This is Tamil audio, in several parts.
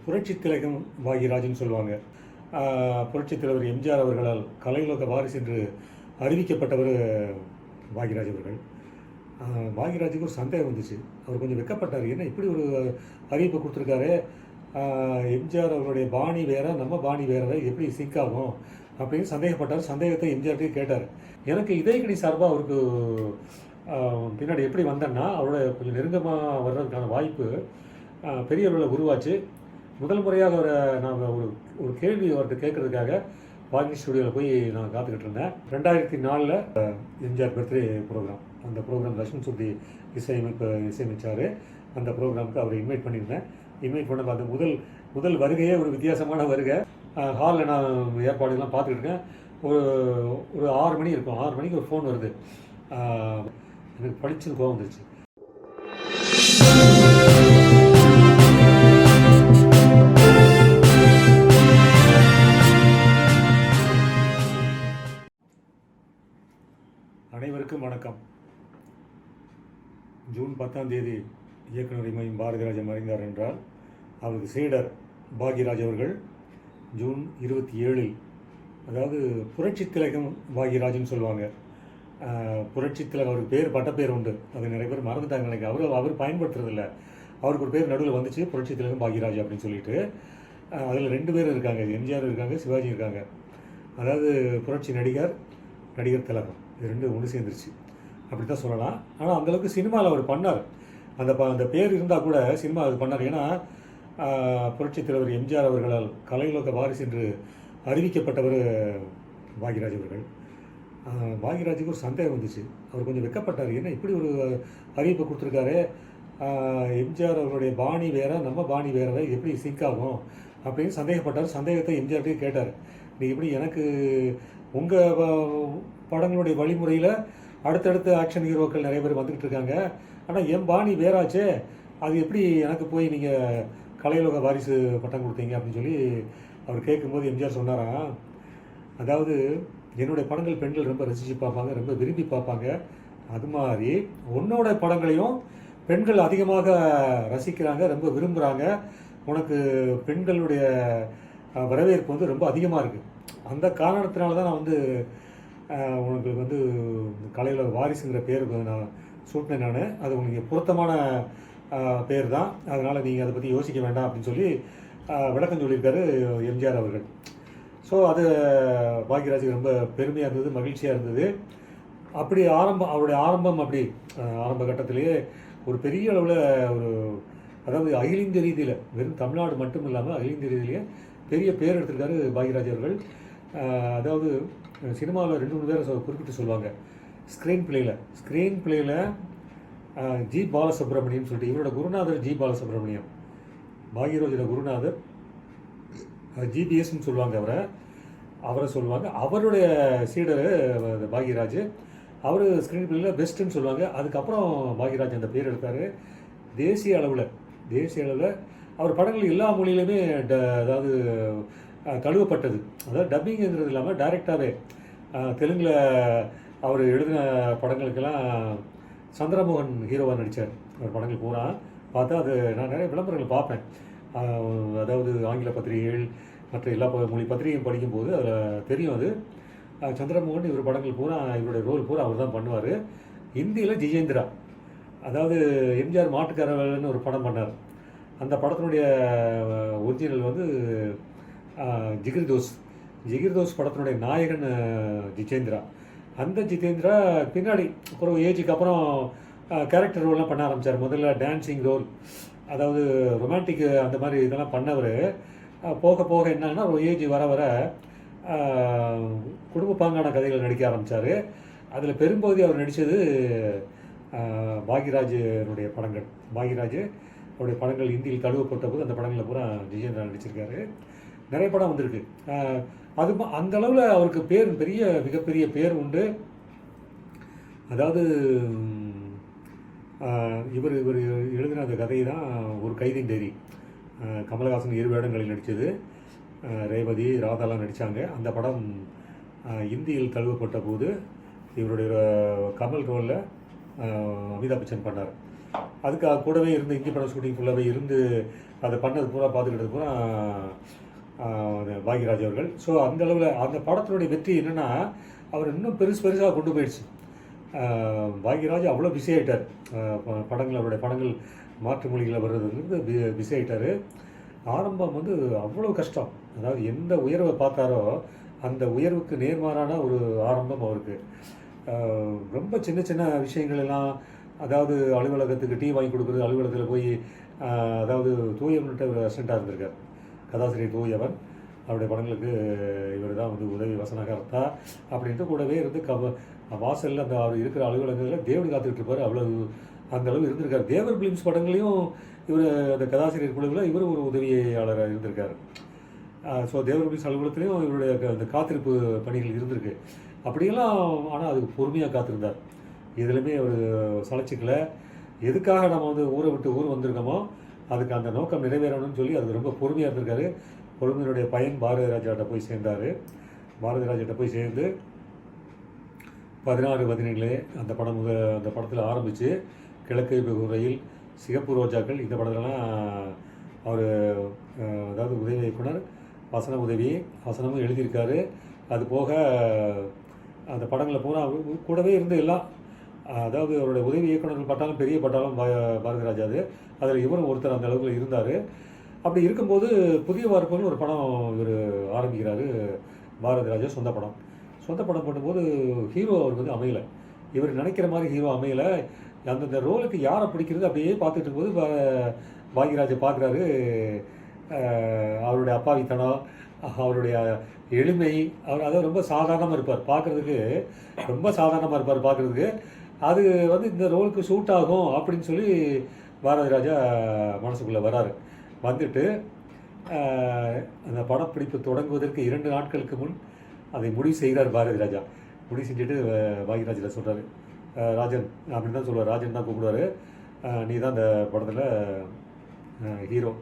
புரட்சித் திலகம் பாக்யராஜ்னு சொல்லுவாங்க. புரட்சித் தலைவர் எம்ஜிஆர் அவர்களால் கலையுலக வாரிசு என்று அறிவிக்கப்பட்டவர் பாக்யராஜ் அவர்கள். பாக்யராஜுக்கு ஒரு சந்தேகம் வந்துச்சு. அவர் கொஞ்சம் வெட்கப்பட்டார். என்ன இப்படி ஒரு அறிவிப்பு கொடுத்துருக்காரு, எம்ஜிஆர் அவருடைய பாணி வேறு, நம்ம பாணி வேறு, எப்படி சிங்க் ஆகும் அப்படின்னு சந்தேகப்பட்டார். சந்தேகத்தை எம்ஜிஆர்கிட்டே கேட்டார். எனக்கு இதயக்கணி சார்பாக அவருக்கு பின்னாடி எப்படி வந்தேன்னா, அவரோட கொஞ்சம் நெருக்கமாக வர்றதுக்கான வாய்ப்பு பெரிய அளவில் உருவாச்சு. முதல் முறையாக அவரை நான் ஒரு கேள்வி அவர்கிட்ட கேட்கறதுக்காக பாக்ய ஸ்டுடியோவில் போய் நான் காத்துக்கிட்டு இருந்தேன். 2004 எம்ஜிஆர் பர்த்டே ப்ரோக்ராம். அந்த ப்ரோக்ராம் லட்சுமி சுத்தி இசையமைச்சார். அந்த ப்ரோக்ராமுக்கு அவரை இன்வைட் பண்ணியிருந்தேன். இன்வைட் பண்ண பார்த்து முதல் வருகையே ஒரு வித்தியாசமான வருகை. ஹாலில் நான் ஏற்பாடுகள்லாம் பார்த்துக்கிட்டு இருக்கேன். ஒரு 6 மணி இருக்கும். 6 மணிக்கு ஒரு ஃபோன் வருது. எனக்கு படிச்சுன்னு கோவம் வந்துருச்சு. அனைவருக்கும் வணக்கம். ஜூன் 10ஆம் தேதி இயக்குனர் இமயம் பாரதிராஜன் மறைந்தார் என்றால், அவருக்கு சீடர் பாக்யராஜ் அவர்கள் ஜூன் 27, அதாவது புரட்சித் திலகம் பாக்யராஜ்னு சொல்லுவாங்க. புரட்சித் திலகம் அவருக்கு பேர், பட்டப்பேர் உண்டு. அது நிறைய பேர் மறந்துட்டாங்க நினைக்கிறேன். அவர் பயன்படுத்துறதில்ல. அவருக்கு ஒரு பேர் நடுவில் வந்துச்சு, புரட்சித் திலகம் பாக்யராஜ் அப்படின்னு சொல்லிட்டு. அதில் 2 பேர் இருக்காங்க. எம்ஜிஆர் இருக்காங்க, சிவாஜி இருக்காங்க. அதாவது புரட்சி நடிகர் திலகம், இது 2 ஒன்று சேர்ந்துருச்சு அப்படி தான் சொல்லலாம். ஆனால் அந்தளவுக்கு சினிமாவில் அவர் பண்ணார். அந்த பேர் இருந்தால் கூட சினிமா அது பண்ணார். ஏன்னா புரட்சித் தலைவர் எம்ஜிஆர் அவர்களால் கலையுலக வாரிசு என்று அறிவிக்கப்பட்டவர் பாக்யராஜ் அவர்கள். பாக்யராஜுக்கு ஒரு சந்தேகம் வந்துச்சு. அவர் கொஞ்சம் வெட்கப்பட்டார். என்ன இப்படி ஒரு அறிவிப்பு கொடுத்துருக்காரு, எம்ஜிஆர் அவருடைய பாணி வேறு, நம்ம பாணி வேறு, எப்படி சிங்க் ஆகும் அப்படின்னு சந்தேகப்பட்டார். சந்தேகத்தை எம்ஜிஆர்கிட்டே கேட்டார். நீ எப்படி எனக்கு உங்கள் படங்களுடைய வழிமுறையில் அடுத்தடுத்த ஆக்ஷன் ஹீரோக்கள் நிறைய பேர் வந்துக்கிட்டு இருக்காங்க, ஆனால் என் பாணி வேறாச்சே, அது எப்படி எனக்கு போய் நீங்கள் கலையுலக வாரிசு பட்டம் கொடுத்தீங்க அப்படின்னு சொல்லி அவர் கேட்கும்போது எம்ஜிஆர் சொன்னாராம், அதாவது என்னுடைய படங்கள் பெண்கள் ரொம்ப ரசித்து பார்ப்பாங்க, ரொம்ப விரும்பி பார்ப்பாங்க. அது மாதிரி உன்னோட படங்களையும் பெண்கள் அதிகமாக ரசிக்கிறாங்க, ரொம்ப விரும்புகிறாங்க. உனக்கு பெண்களுடைய வரவேற்பு வந்து ரொம்ப அதிகமாக இருக்குது. அந்த காரணத்தினால தான் நான் உனக்கு கலையுலக வாரிசுங்கிற பேருக்கு நான் சூட்டினேன். அது உங்களுக்கு பொருத்தமான பேர் தான், அதனால் நீங்கள் அதை பற்றி யோசிக்க வேண்டாம் அப்படின்னு சொல்லி விளக்கம் சொல்லியிருக்காரு எம்ஜிஆர் அவர்கள். ஸோ அது பாக்யராஜுக்கு ரொம்ப பெருமையாக இருந்தது, மகிழ்ச்சியாக இருந்தது. அப்படி அவருடைய ஆரம்பம் அப்படி ஆரம்ப கட்டத்திலேயே ஒரு பெரிய அளவில் அதாவது அகில இந்திய ரீதியில், வெறும் தமிழ்நாடு மட்டும் இல்லாமல் அகில இந்திய ரீதியிலேயே பெரிய பேர் எடுத்திருக்காரு பாக்யராஜ் அவர்கள். அதாவது சினிமாவில் 2-3 பேரை குறிப்பிட்டு சொல்லுவாங்க. ஸ்க்ரீன் பிளேயில் ஜி பாலசுப்ரமணியம் சொல்லிட்டு, இவரோட குருநாதர் ஜி பாலசுப்ரமணியம், பாக்யராஜோட குருநாதர் ஜிபிஎஸ்ன்னு சொல்லுவாங்க அவரை சொல்லுவாங்க. அவருடைய சீடர் பாக்யராஜ். அவர் ஸ்க்ரீன் பிளேயில் பெஸ்ட்டுன்னு சொல்லுவாங்க. அதுக்கப்புறம் பாக்யராஜ் அந்த பேர் எடுத்தார். தேசிய அளவில் அவர் படங்கள் எல்லா மொழியிலுமே அதாவது தழுவப்பட்டது. அதாவது டப்பிங்கிறது இல்லாமல் டைரெக்டாகவே தெலுங்கில் அவர் எழுதின படங்களுக்கெல்லாம் சந்திரமோகன் ஹீரோவாக நடித்தார். அவர் படங்கள் பூரா பார்த்தா அது நான் நிறைய விளம்பரங்கள் பார்ப்பேன். அதாவது ஆங்கில பத்திரிகைகள் மற்ற எல்லா மொழி பத்திரிகையும் படிக்கும்போது அதில் தெரியும். அது சந்திரமோகன் இவர் படங்கள் பூரா, இவருடைய ரோல் பூரா அவர் தான் பண்ணுவார். ஹிந்தியில் ஜிஜேந்திரா, அதாவது எம்ஜிஆர் மாட்டுக்காரன்னு ஒரு படம் பண்ணார். அந்த படத்தினுடைய ஒரிஜினல் ஜிகிர்தோஸ் படத்தினுடைய நாயகன் ஜிதேந்திரா. அந்த ஜிதேந்திரா பின்னாடி அப்புறம் ஏஜுக்கு அப்புறம் கேரக்டர் ரோல்லாம் பண்ண ஆரம்பித்தார். முதல்ல டான்ஸிங் ரோல், அதாவது ரொமான்டிக் அந்த மாதிரி இதெல்லாம் பண்ணவர். போக போக என்னன்னா ஒரு ஏஜ் வர குடும்ப பாங்கான கதைகள் நடிக்க ஆரம்பித்தார். அதில் பெரும்பகுதி அவர் நடித்தது பாக்யராஜனுடைய படங்கள். பாக்யராஜ் அவருடைய படங்கள் இந்தியில் தழுவப்பட்ட போது அந்த படங்களில் பூரா ஜிஜேந்திரா நடிச்சிருக்காரு. நிறைய படம் வந்திருக்கு. அது அந்த அளவில் அவருக்கு மிகப்பெரிய பேர் உண்டு. அதாவது இவர் எழுதின அந்த கதை தான் ஒரு கைதின் டைரி. கமலஹாசன் 2 வேடங்களில் நடித்தது. ரேவதி, ராதாலாம் நடித்தாங்க. அந்த படம் இந்தியில் தழுவப்பட்ட போது இவருடைய கமல் ரோலில் அமிதாப் பச்சன் பண்ணார். அதுக்கு கூடவே இருந்து இந்தி படம் ஷூட்டிங் ஃபுல்லாகவே இருந்து அதை பண்ணது பூரா பார்த்துக்கிட்டது பூரா பாக்யராஜ் அவர்கள். ஸோ அந்த அளவில் அந்த படத்தினுடைய வெற்றி என்னென்னா அவர் இன்னும் பெருசாக கொண்டு போயிடுச்சு. பாக்யராஜ் அவ்வளோ பிஸி ஆகிட்டார். அவருடைய படங்கள் மாற்று மொழிகளில் வர்றதுலேருந்து பிஸி ஆகிட்டார். ஆரம்பம் வந்து அவ்வளோ கஷ்டம். அதாவது எந்த உயர்வை பார்த்தாரோ அந்த உயர்வுக்கு நேர்மாறான ஒரு ஆரம்பம் அவருக்கு. ரொம்ப சின்ன சின்ன விஷயங்கள் எல்லாம், அதாவது அலுவலகத்துக்கு டீ வாங்கி கொடுக்குறது, அலுவலகத்தில் போய் அதாவது தூயவன்கிட்ட ஒரு அசிஸ்டண்ட்டாக இருந்திருக்கார். கதாசிரியர் தூயவன். அவருடைய படங்களுக்கு இவர் தான் வந்து உதவி வசனகர்த்தா அப்படின்ட்டு கூடவே இருந்து வாசலில் அந்த அவர் இருக்கிற அலுவலகங்களில் தேவன் காத்துக்கிட்டு இருப்பார். அவ்வளவு அந்த அளவு இருந்திருக்கார். தேவர் பிலிம்ஸ் படங்களையும் இவர் அந்த கதாசிரியர் குழுவில் இவர் ஒரு உதவியாளராக இருந்திருக்கார். ஸோ தேவர் பிலிம்ஸ் அலுவலகத்துலேயும் இவருடைய அந்த காத்திருப்பு பணிகள் இருந்திருக்கு. அப்படியெல்லாம் ஆனால் அதுக்கு பொறுமையாக காத்திருந்தார். எதுலையுமே அவர் சளைச்சிக்கலை. எதுக்காக நம்ம வந்து ஊரை விட்டு ஊர் வந்திருக்கோமோ அதுக்கு அந்த நோக்கம் நிறைவேறணும்னு சொல்லி அதுக்கு ரொம்ப பொறுமையாக இருந்திருக்காரு. பொறுமையினுடைய பயன் பாரதி ராஜாட்ட போய் சேர்ந்தார். பாரதி ராஜாட்ட போய் சேர்ந்து 16-17 அந்த படத்தில் ஆரம்பித்து கிழக்கை வெகுரையில், சிகப்பு ரோஜாக்கள், இந்த படத்துலலாம் அவர் அதாவது உதவி இயக்குனர், வசனமும் எழுதியிருக்காரு. அது போக அந்த படங்களில் பூரா கூடவே இருந்து எல்லாம், அதாவது அவருடைய உதவி இயக்குநர்கள் பட்டாலும் பெரிய பட்டாலும் பாரதி ராஜா. அதில் இவரும் ஒருத்தர் அந்த அளவுக்கு இருந்தார். அப்படி இருக்கும்போது புதிய வார்ப்புன்னு ஒரு படம் இவர் ஆரம்பிக்கிறாரு பாரதி ராஜா. சொந்த படம் பண்ணும்போது ஹீரோ அவருக்கு வந்து அமையலை. இவர் நினைக்கிற மாதிரி ஹீரோ அமையலை. அந்தந்த ரோலுக்கு யாரை பிடிக்கிறது அப்படியே பார்த்துட்டு இருக்கும்போது பாக்யராஜை பார்க்குறாரு. அவருடைய அப்பாவித்தனம், அவருடைய எளிமை, அவர் அதாவது ரொம்ப சாதாரணமாக இருப்பார் பார்க்குறதுக்கு. பார்க்குறதுக்கு அது வந்து இந்த ரோலுக்கு சூட் ஆகும் அப்படின்னு சொல்லி பாரதி ராஜா மனசுக்குள்ளே வராரு. வந்துட்டு அந்த படப்பிடிப்பு தொடங்குவதற்கு 2 நாட்களுக்கு முன் அதை முடிவு செய்கிறார் பாரதி ராஜா. முடிவு செஞ்சுட்டு பாக்யராஜில் சொல்கிறார், ராஜன் அப்படின்னு தான் சொல்லுவார், ராஜன் தான் கூப்பிடுவார், நீ தான் அந்த படத்தில் ஹீரோ,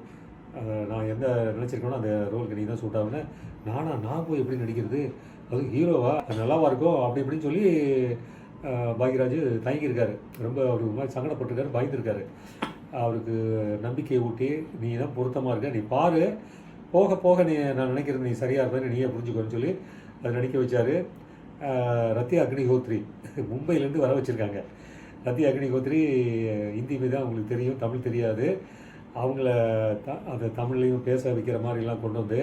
நான் எந்த நினச்சிருக்கேனோ அந்த ரோலுக்கு நீ தான் சூட் ஆகுன்னு. நான் போய் எப்படி நடிக்கிறது, அதுவும் ஹீரோவா, நல்லாவா இருக்கும் அப்படி இப்படின்னு சொல்லி பாக்யராஜ் தயங்கியிருக்காரு. ரொம்ப அவருக்கு மாதிரி சங்கடப்பட்டிருக்காரு, பயந்துருக்காரு. அவருக்கு நம்பிக்கையை ஊட்டி, நீ தான் பொருத்தமாக இருக்க, நீ பாரு, போக போக நான் நினைக்கிறது நீ சரியாக இருப்பேன்னு நீயே புரிஞ்சுக்கோன்னு சொல்லி அதை நடிக்க வச்சார். ரத்தி அக்னிஹோத்ரி மும்பையிலேருந்து வர வச்சுருக்காங்க. ரத்தி அக்னிஹோத்ரி ஹிந்தி மீது தான் உங்களுக்கு தெரியும், தமிழ் தெரியாது. அவங்கள அந்த தமிழ்லையும் பேச வைக்கிற மாதிரிலாம் கொண்டு வந்து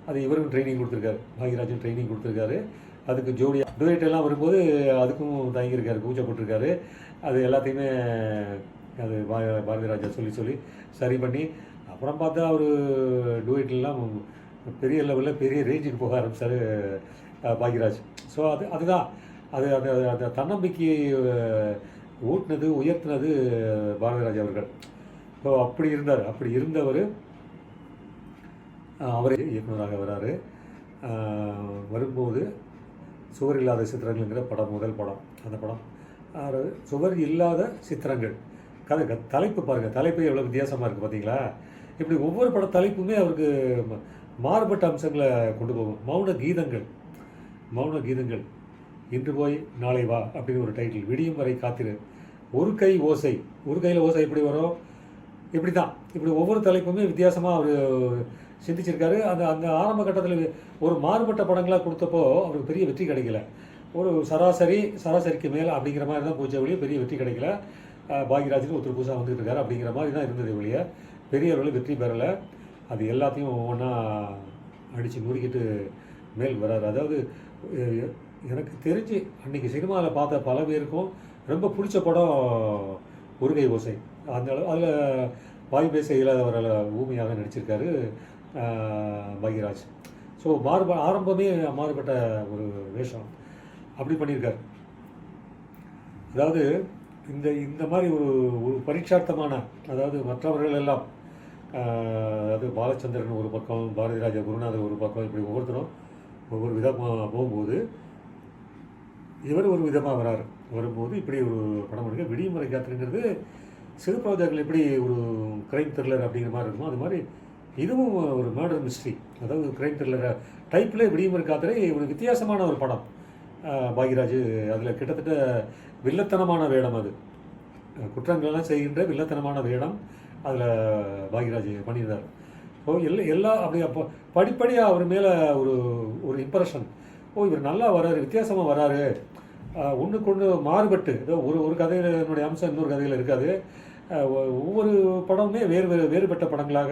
அது இவரும் ட்ரைனிங் கொடுத்துருக்காரு, பாக்யராஜும் ட்ரைனிங் கொடுத்துருக்காரு. அதுக்கு ஜோடியாக டுவேட்டெல்லாம் வரும்போது அதுக்கும் தயங்கியிருக்காரு, கூச்சப்பட்டிருக்காரு. அது எல்லாத்தையுமே அது பாரதி ராஜா சொல்லி சரி பண்ணி அப்புறம் பார்த்தா அவர் டுவேட்லாம் பெரிய லெவலில் பெரிய ரேஞ்சுக்கு போக ஆரம்பித்தார் பாக்யராஜ். ஸோ அதுதான் அது அந்த அந்த தன்னம்பிக்கையை ஊட்டினது, உயர்த்தினது பாரதி ராஜா அவர்கள். ஸோ அப்படி இருந்தவர் அவரே இயக்குனராக வராரு. வரும்போது சுவர் இல்லாத சித்திரங்கள்ங்கிற படம், முதல் படம். அந்த படம் சுவர் இல்லாத சித்திரங்கள். தலைப்பு பாருங்கள், தலைப்பு எவ்வளோ வித்தியாசமாக இருக்குது பார்த்தீங்களா. இப்படி ஒவ்வொரு பட தலைப்புமே அவருக்கு மாறுபட்ட அம்சங்களை கொண்டு போகும். மௌன கீதங்கள், இன்று போய் நாளை வா அப்படின்னு ஒரு டைட்டில். விடியும் வரை காத்திரு, ஒரு கையில் ஓசை எப்படி வரும், இப்படி ஒவ்வொரு தலைப்புமே வித்தியாசமாக அவர் சிந்திச்சிருக்காரு. அந்த ஆரம்ப கட்டத்தில் ஒரு மாறுபட்ட படங்களாக கொடுத்தப்போ அவருக்கு பெரிய வெற்றி கிடைக்கல. ஒரு சராசரிக்கு மேலே அப்படிங்கிற மாதிரி தான் போச்ச ஒழிய பெரிய வெற்றி கிடைக்கல. பாக்யராஜுக்கு ஒருத்தர் புதுசாக வந்துட்டு இருக்காரு அப்படிங்கிற மாதிரி தான் இருந்தது ஒழிய பெரிய அளவில் வெற்றி பெறலை. அது எல்லாத்தையும் ஒவ்வொன்றா அடித்து நுறுக்கிட்டு மேல் வராரு. அதாவது எனக்கு தெரிஞ்சு அன்றைக்கி சினிமாவில் பார்த்த பல பேருக்கும் ரொம்ப பிடிச்ச படம் ஒரு கை ஓசை. அந்த அளவு அதில் வாய் பேச இல்லாதவரால் ஊமையாக நடிச்சிருக்காரு பாக்யராஜ். ஸோ ஆரம்பமே மாறுபட்ட ஒரு வேஷம் அப்படி பண்ணியிருக்காரு. அதாவது இந்த மாதிரி ஒரு பரீட்சார்த்தமான, அதாவது மற்றவர்கள் எல்லாம், அதாவது பாலச்சந்திரன் ஒரு பக்கம், பாரதி ராஜா, குருநாதர் ஒரு பக்கம், இப்படி ஒவ்வொருத்தரும் ஒவ்வொரு விதமாக போகும்போது இவர் ஒரு விதமாக வரும்போது இப்படி ஒரு படம் எடுக்க. விடியும் வரை காத்திருங்கிறது சிறு ப்ராஜெக்டில் எப்படி ஒரு க்ரைம் த்ரில்லர் அப்படிங்கிற மாதிரி இருக்குமோ அது மாதிரி இதுவும் ஒரு மர்டர் மிஸ்ட்ரி, அதாவது க்ரைம் த்ரில்லர் டைப்பில் விடியும் வரை காத்திரை ஒரு வித்தியாசமான ஒரு படம். பாக்யராஜ் அதில் கிட்டத்தட்ட வில்லத்தனமான வேடம். அது குற்றங்களெல்லாம் செய்கின்ற வில்லத்தனமான வேடம் அதில் பாக்யராஜ் பண்ணியிருந்தார். ஸோ எல்லா அப்படி அப்போ படிப்படியாக அவர் மேலே ஒரு ஒரு இம்ப்ரெஷன், இவர் நல்லா வராரு, வித்தியாசமாக வராரு, ஒன்றுக்கு ஒன்று மாறுபட்டு, ஏதோ ஒரு ஒரு கதையில் என்னுடைய அம்சம் இன்னொரு கதையில் இருக்காது. ஒவ்வொரு படமுமே வேறுபட்ட படங்களாக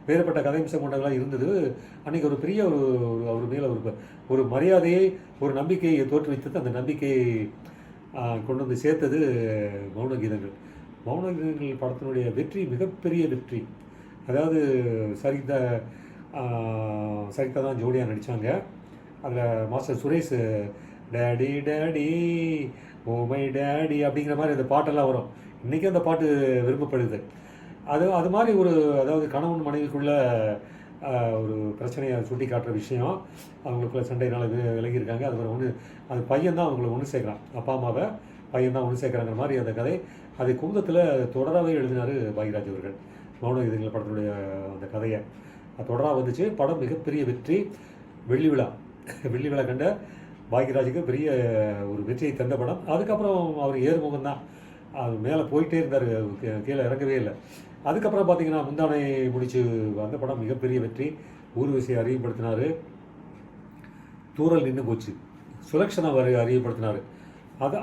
வேறுபட்ட கதையம்சம் கொண்டவர்களாக இருந்தது. அன்றைக்கி ஒரு பெரிய ஒரு அவர் மேலே ஒரு மரியாதையை, ஒரு நம்பிக்கையை தோற்றுவித்தது. அந்த நம்பிக்கையை கொண்டு வந்து சேர்த்தது மௌனகீதங்கள். மௌனகீதங்கள் படத்தினுடைய வெற்றி மிகப்பெரிய வெற்றி. அதாவது சரிதா தான் ஜோடியாக நடித்தாங்க. அதில் master Suresh daddy daddy oh my daddy அப்படிங்கிற மாதிரி அந்த பாட்டெல்லாம் வரும். இன்றைக்கி அந்த பாட்டு விரும்பப்படுது. அது மாதிரி அதாவது கணவன் மனைவிக்குள்ள ஒரு பிரச்சனையை சுட்டி காட்டுற விஷயம். அவங்களுக்குள்ள சண்டையினால் விலகியிருக்காங்க. அது பையன்தான் அவங்களை ஒன்று சேர்க்குறான், அப்பா அம்மாவை பையன் தான் ஒன்று சேர்க்குறாங்கிற மாதிரி அந்த கதை. அதை குமுதத்தில் தொடராகவே எழுதினார் பாக்யராஜ் அவர்கள். மௌனகீதங்கள் படத்தினுடைய அந்த கதையை தொடராக வந்துச்சு. படம் மிகப்பெரிய வெற்றி. வெள்ளி விழா கண்ட பாக்யராஜுக்கு பெரிய ஒரு வெற்றியை தந்த படம். அதுக்கப்புறம் அவர் ஏறுமுகம் தான், அது மேலே போயிட்டே இருந்தார், கீழே இறங்கவே இல்லை. அதுக்கப்புறம் பார்த்தீங்கன்னா முந்தானை முடிச்சு அந்த படம் மிகப்பெரிய வெற்றி. ஊர்வசியை அறிமுகப்படுத்தினார். தூரல் நின்று போச்சு, சுலக்ஷனா அறிமுகப்படுத்தினார்.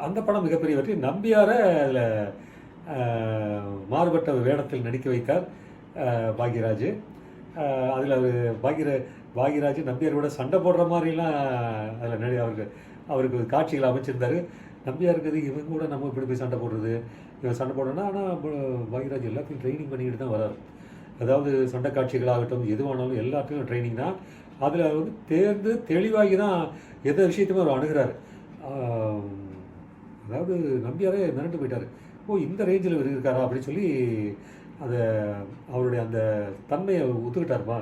அந்த படம் மிகப்பெரிய வெற்றி. நம்பியாரை அதில் மாறுபட்ட வேடத்தில் நடிக்க வைத்தார் பாக்யராஜ். அதில் பாக்யராஜ் நம்பியாரை விட சண்டை போடுற மாதிரிலாம் அதில் அவருக்கு காட்சிகள் அமைச்சிருந்தார். நம்பியார் இருக்குது, இவங்க கூட நம்ம இப்படி போய் சண்டை போடுறது, இவன் சண்டை போடணும்னா. ஆனால் பாக்யராஜ் எல்லாத்தையும் ட்ரைனிங் பண்ணிக்கிட்டு தான் வராரு. அதாவது சண்டை காட்சிகளாகட்டும் எதுவானாலும் எல்லாத்தையும் ட்ரைனிங் தான். அதில் தேர்ந்து தெளிவாகி தான் எந்த விஷயத்தையுமே அவர் அணுகிறார். அதாவது நம்பியாரே மிரண்டு போயிட்டார். இந்த ரேஞ்சில் இருக்காரா அப்படின்னு சொல்லி அவருடைய அந்த தன்மையை ஒத்துக்கிட்டார்ப்பா,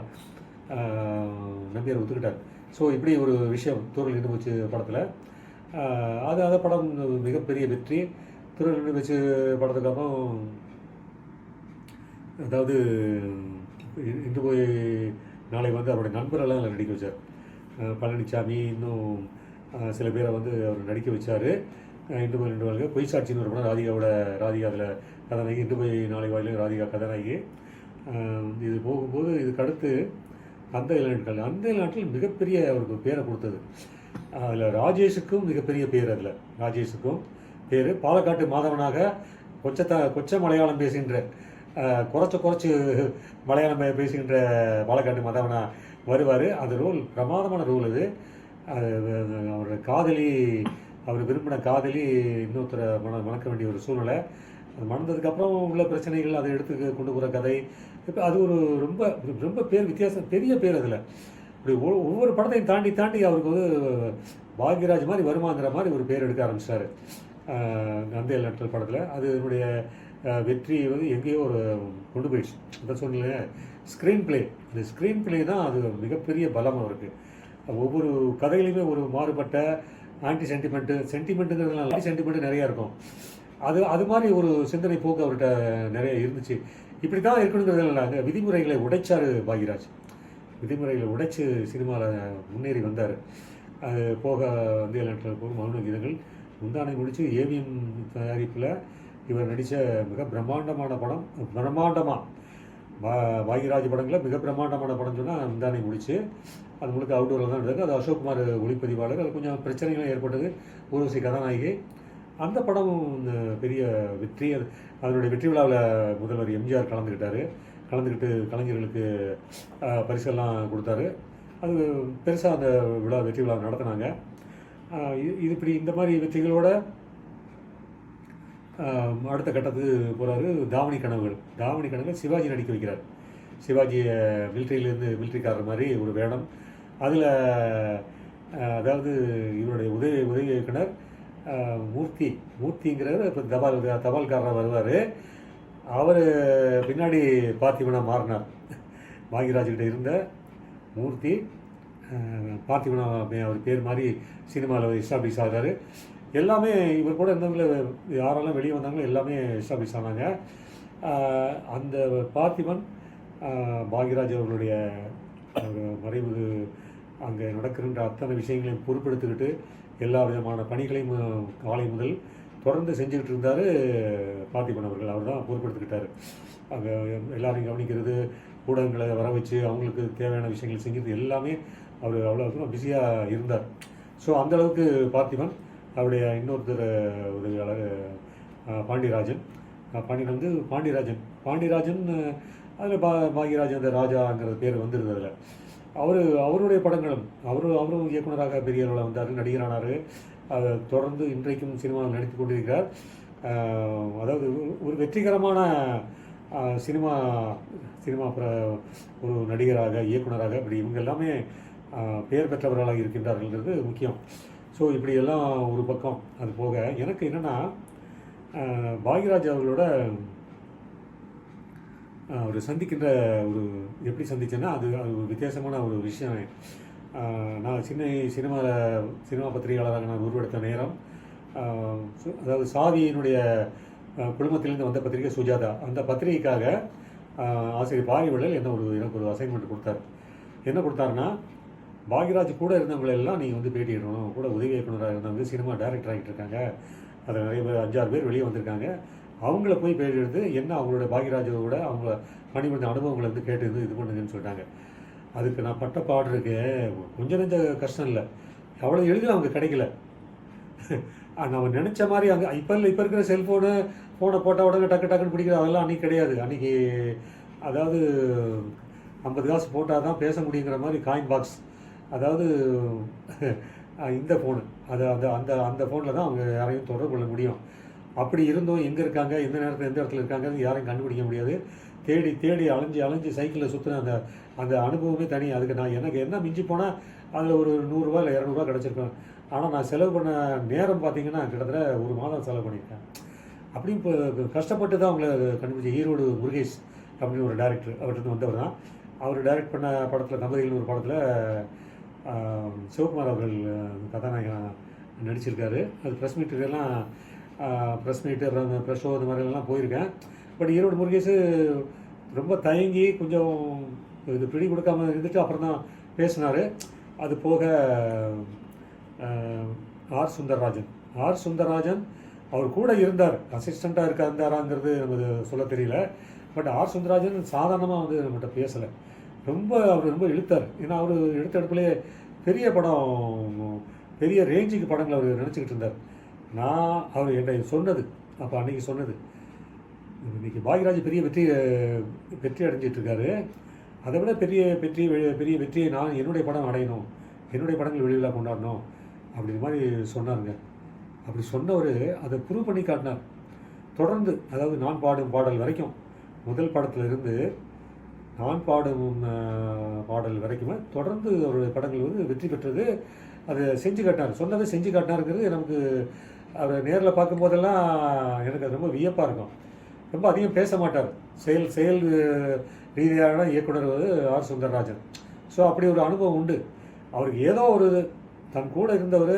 நம்பியார் ஒத்துக்கிட்டார். ஸோ இப்படி ஒரு விஷயம் தூரல் நின்று போச்சு படத்தில். அந்த படம் மிகப்பெரிய வெற்றி. தூரல் நின்று போச்சு படத்துக்கு அப்புறம் அதாவது இன்று போய் நாளை அவருடைய நண்பரெல்லாம் நடிக்க வச்சார். பழனிசாமி இன்னும் சில பேரை அவர் நடிக்க வச்சார். இன்று போய் 2 வாழ்க்கை, பொய் சாட்சின்னு ஒரு படம், ராதிகா அதில் கதாநாயகி. இன்று போய் நாளை வாயிலும் ராதிகா கதாநாயகி. இது போகும்போது இதுக்கு அடுத்து அந்த இளநாட்கள் மிகப்பெரிய அவருக்கு பேரை கொடுத்தது. அதில் ராஜேஷுக்கும் மிகப்பெரிய பேர். அதில் ராஜேஷுக்கும் பேர். பாலக்காட்டு மாதவனாக கொச்ச மலையாளம் பேசுகின்ற, குறைச்சு மலையாளம் பேசுகின்ற பாலக்காட்டு மாதவனா வருவார். அந்த ரோல் பிரமாதமான ரோல். அது அவரோட காதலி, அவர் விரும்பின காதலி இன்னொருத்தரை மணக்க வேண்டிய ஒரு சூழ்நிலை. அது மணந்ததுக்கப்புறம் உள்ள பிரச்சனைகள் அதை எடுத்து கொண்டு போகிற கதை. இப்போ அது ஒரு ரொம்ப ரொம்ப வித்தியாசம், பெரிய பேர். அதில் இப்படி ஒவ்வொரு படத்தையும் தாண்டி அவருக்கு பாக்யராஜ் மாதிரி வருமாங்கிற மாதிரி ஒரு பேர் எடுக்க ஆரம்பிச்சார் அந்த நாட்கள் படத்தில். அது என்னுடைய வெற்றி எங்கேயோ கொண்டு போயிடுச்சு. அதான் சொன்னீங்க, இந்த ஸ்க்ரீன் பிளே தான் அது மிகப்பெரிய பலம் அவருக்கு. ஒவ்வொரு கதையிலையுமே ஒரு மாறுபட்ட சென்டிமெண்ட்டுங்கிறதுலாம் சென்டிமெண்ட்டு நிறையா இருக்கும். அது மாதிரி ஒரு சிந்தனை போக்கு அவர்கிட்ட நிறைய இருந்துச்சு. இப்படி தான் இருக்கணுங்கிறது இல்லைங்க. விதிமுறைகளை உடைச்சார் பாக்யராஜ். விதிமுறைகளை உடைச்சு சினிமாவில் முன்னேறி வந்தார். அது போக போக மௌனகீதங்கள் முந்தானை முடித்து ஏவிஎம் தயாரிப்பில் இவர் நடித்த மிக பிரம்மாண்டமான படம். பாக்யராஜ் படங்களில் மிக பிரம்மாண்டமான படம் சொன்னால் முந்தானை முடித்து. அது முழுக்க அவுட்டோரில் தான் இருந்தது. அது அசோக்குமார் ஒளிப்பதிவாளர். அது கொஞ்சம் பிரச்சனைகளும் ஏற்பட்டது. ஊர்வசி கதாநாயகி. அந்த படம் பெரிய வெற்றி. அதனுடைய வெற்றி விழாவில் முதல்வர் எம்ஜிஆர் கலந்துக்கிட்டு கலைஞர்களுக்கு பரிசெல்லாம் கொடுத்தாரு. அது பெருசாக அந்த வெற்றி விழா நடத்தினாங்க. இப்படி இந்த மாதிரி வெற்றிகளோட அடுத்த கட்டத்துக்கு போகிறாரு. தாவணி கனவுகள் சிவாஜி நடிக்க வைக்கிறார். சிவாஜியை மிலிட்ரிக்காரர் மாதிரி ஒரு வேடம். அதில் அதாவது இவருடைய உதவி இயக்குனர் மூர்த்திங்கிறவர் இப்போ தபால்காரராக வருவார். அவர் பின்னாடி பார்த்திபனா மாறினார். பாக்யராஜ்கிட்ட இருந்த மூர்த்தி பார்த்திபனா அவர் பேர் மாதிரி சினிமாவில் எஸ்டாப்ளிஷ் ஆகிறாரு. எல்லாமே இவர் கூட இருந்தவங்கள யாரெல்லாம் வெளியே வந்தாங்களோ எல்லாமே எஸ்டாப்ளிஷ் ஆனாங்க. அந்த பார்த்திபன் பாக்யராஜ் அவர்களுடைய மறைவு அங்கே நடக்கின்ற அத்தனை விஷயங்களையும் பொறுப்பெடுத்துக்கிட்டு எல்லா விதமான பணிகளையும் காலை முதல் தொடர்ந்து செஞ்சுக்கிட்டு இருந்தார் பார்த்திபன் அவர்கள். அவர் தான் பொறுப்பெடுத்துக்கிட்டார். அங்கே எல்லாரையும் கவனிக்கிறது, ஊடகங்களை வர வச்சு அவங்களுக்கு தேவையான விஷயங்கள் செஞ்சது எல்லாமே அவர் அவ்வளோ பிஸியாக இருந்தார். ஸோ அந்தளவுக்கு பார்த்திபன். அவருடைய இன்னொருத்தர் உதவியாளர் பாண்டியராஜன். பாண்டியராஜன் அதில் பாக்யராஜன் அந்த ராஜாங்கிற பேர் வந்துருது அதில். அவருடைய படங்களும் அவரும் இயக்குனராக பெரிய அளவில் வந்தார், நடிகரானார். அதை தொடர்ந்து இன்றைக்கும் சினிமாவில் நடித்து கொண்டிருக்கிறார். அதாவது ஒரு வெற்றிகரமான சினிமா ஒரு நடிகராக, இயக்குனராக இப்படி இவங்க எல்லாமே பெயர் பெற்றவர்களாக இருக்கின்றார்கள்ன்றது முக்கியம். ஸோ இப்படியெல்லாம் ஒரு பக்கம். அது போக எனக்கு என்னென்னா, பாக்யராஜ் அவர்களோட அவர் சந்திக்கின்ற எப்படி சந்திச்சேன்னா, அது ஒரு வித்தியாசமான ஒரு விஷயம். நான் சினிமா பத்திரிகையாளராக நான் உருவெடுத்த நேரம், அதாவது சாவியினுடைய குழுமத்திலேருந்து வந்த பத்திரிகை சுஜாதா. அந்த பத்திரிகைக்காக ஆசிரியர் பாரிவள்ளல் எனக்கு ஒரு அசைன்மெண்ட் கொடுத்தார். என்ன கொடுத்தாருன்னா, பாக்யராஜ் கூட இருந்தவங்களெல்லாம் நீங்கள் வந்து பேட்டியிடணும். கூட உதவி இயக்குனராக இருந்தவங்க சினிமா டைரக்டர் ஆகிட்டு இருக்காங்க. அதில் நிறைய பேர் 5-6 பேர் வெளியே வந்திருக்காங்க. அவங்கள போய் பேட்டி எடுத்து என்ன அவங்களோட பாக்யராஜோட அவங்கள பணிபுரிந்த அனுபவங்களை வந்து கேட்டு இது பண்ணுங்கன்னு சொல்லிட்டாங்க. அதுக்கு நான் பட்ட பாடுறதுக்கு கொஞ்சம் நெஞ்ச கஷ்டம் இல்லை. அவ்வளோ எளிதில் அவங்க கிடைக்கல. நம்ம நினச்ச மாதிரி அங்கே இப்போ இருக்கிற ஃபோனை போட்டால் உடனே டக்குன்னு பிடிக்கிற அதெல்லாம் அன்றைக்கி கிடையாது. அன்றைக்கி அதாவது 50 காசு போட்டால் தான் பேச முடியுங்கிற மாதிரி காயின் பாக்ஸ். அதாவது இந்த ஃபோனு அந்த ஃபோனில் தான் அவங்க யாரையும் தொடர்பு கொள்ள முடியும். அப்படி இருந்தும் எங்கே இருக்காங்க, எந்த நேரத்தில் எந்த இடத்துல இருக்காங்கன்னு யாரையும் கண்டுபிடிக்க முடியாது. தேடி அலைஞ்சு சைக்கிளில் சுற்றின அந்த அனுபவமே தனி. அதுக்கு எனக்கு என்ன மிஞ்சி போனால் அதில் ஒரு 100 ரூபா இல்லை 200 ரூபா கிடச்சிருக்கேன். ஆனால் நான் செலவு பண்ண நேரம் பார்த்திங்கன்னா கிட்டத்தட்ட 1 மாதம் செலவு பண்ணியிருக்கேன். அப்படி இப்போ கஷ்டப்பட்டு தான் அவங்கள கண்டுபிடிச்சி. ஈரோடு முருகேஷ் அப்படின்னு ஒரு டைரக்டர், அவர்கிட்ட வந்தவர் தான். அவர் டைரக்ட் பண்ண படத்தில் தம்பதிகள் ஒரு படத்தில் சிவகுமார் அவர்கள் கதாநாயகன் நடிச்சிருக்காரு. அது ப்ரெஸ் மீட்டு அப்புறம் ப்ரெஸ் ஷோ இந்த மாதிரிலாம் போயிருக்கேன். பட் ஈரோடு முருகேஷ் ரொம்ப தயங்கி கொஞ்சம் இது பிடி கொடுக்காம இருந்துட்டு அப்புறம் தான் பேசினார். அது போக ஆர் சுந்தரராஜன் அவர் கூட இருந்தார். அசிஸ்டண்ட்டாக இருந்தாராங்கிறது நமக்கு சொல்ல தெரியல. பட் ஆர் சுந்தரராஜன் சாதாரணமாக வந்து நம்மகிட்ட பேசலை. அவர் ரொம்ப இழுத்தார். ஏன்னா அவர் எடுத்த இடத்துலேயே பெரிய ரேஞ்சுக்கு படங்கள் அவர் நினச்சிக்கிட்டு இருந்தார். அவர் என்கிட்ட அன்றைக்கி சொன்னது, இன்றைக்கி பாக்யராஜ் பெரிய வெற்றி அடைஞ்சிட்ருக்காரு. அதை விட பெரிய வெற்றியை நான் என்னுடைய படம் அடையணும், என்னுடைய படங்கள் வெளியில் கொண்டாடணும் அப்படின்ற மாதிரி சொன்னாருங்க. அப்படி சொன்னவர் அதை ப்ரூவ் பண்ணி காட்டினார். தொடர்ந்து, அதாவது நான் பாடும் பாடல் வரைக்கும், முதல் படத்தில் இருந்து நான் பாடும் பாடல் வரைக்குமே தொடர்ந்து அவருடைய படங்கள் வந்து வெற்றி பெற்றது. அதை செஞ்சு காட்டினார். சொன்னதை செஞ்சு காட்டினாருங்கிறது நமக்கு அவர் நேரில் பார்க்கும்போதெல்லாம் எனக்கு அது ரொம்ப வியப்பாக இருக்கும். ரொம்ப அதிகம் பேச மாட்டார். செயல் ரீதியான இயக்குனர் ஆர் சுந்தரராஜன். ஸோ அப்படி ஒரு அனுபவம் உண்டு அவருக்கு. ஏதோ ஒரு தன் கூட இருந்தவர்,